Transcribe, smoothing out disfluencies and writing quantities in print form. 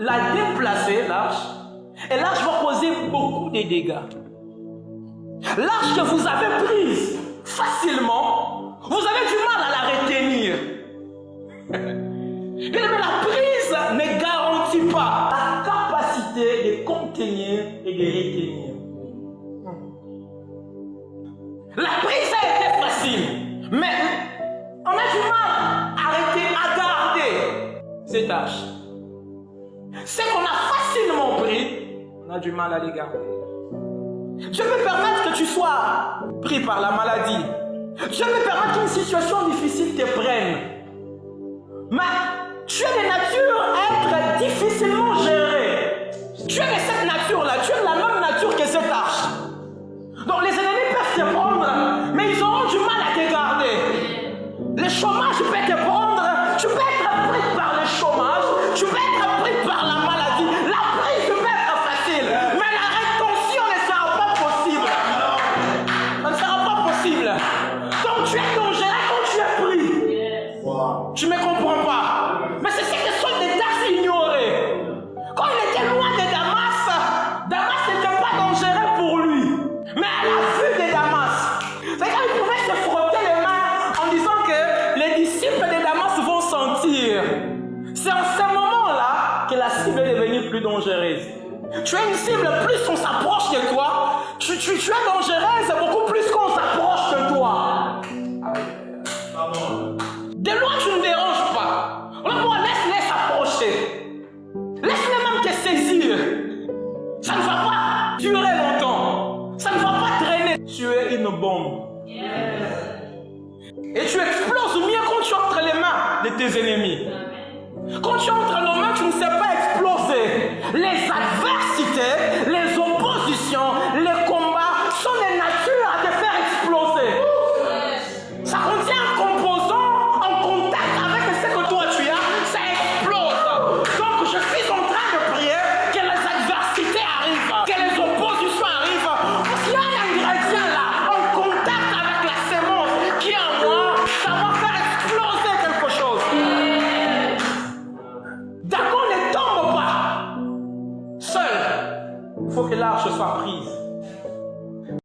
la déplacer, l'arche, et l'arche va causer beaucoup de dégâts. L'arche que vous avez prise facilement, vous avez du mal à la retenir. Mais la prise ne garantit pas la capacité de contenir et de retenir. La prise a été facile, mais on a du mal à garder cette arche. Ce qu'on a facilement pris, on a du mal à les garder. Dieu peut permettre que tu sois pris par la maladie. Dieu peut permettre qu'une situation difficile te prenne. Mais tu es de nature à être difficilement géré. Tu es de cette nature-là, tu es de la même nature que cette arche. Donc les ennemis peuvent te prendre, mais ils auront du mal à te garder. Le chômage peut te prendre, tu peux être pris par le chômage, tu peux être pris par la maladie. La prise peut être facile, mais la rétention ne sera pas possible. Ça ne sera pas possible. Donc tu es dangereux quand tu es pris. Tu ne me comprends pas. Mais c'est ce que sont des Tarses ignorés. Quand il était loin de Damas, Damas n'était pas dangereux pour lui. Mais à la vue de Damas, c'est quand il pouvait se frotter les mains en disant que les disciples de Damas vont sentir. C'est en ce moment-là que la cible est devenue plus dangereuse. Tu es une cible, plus on s'approche de toi, tu es dangereuse beaucoup plus qu'on s'approche de toi. De loin, tu ne déranges pas. Laisse-les s'approcher. Laisse-les même te saisir. Ça ne va pas durer longtemps. Ça ne va pas traîner. Tu es une bombe. Et tu exploses mieux quand tu es entre les mains de tes ennemis. Quand tu es entre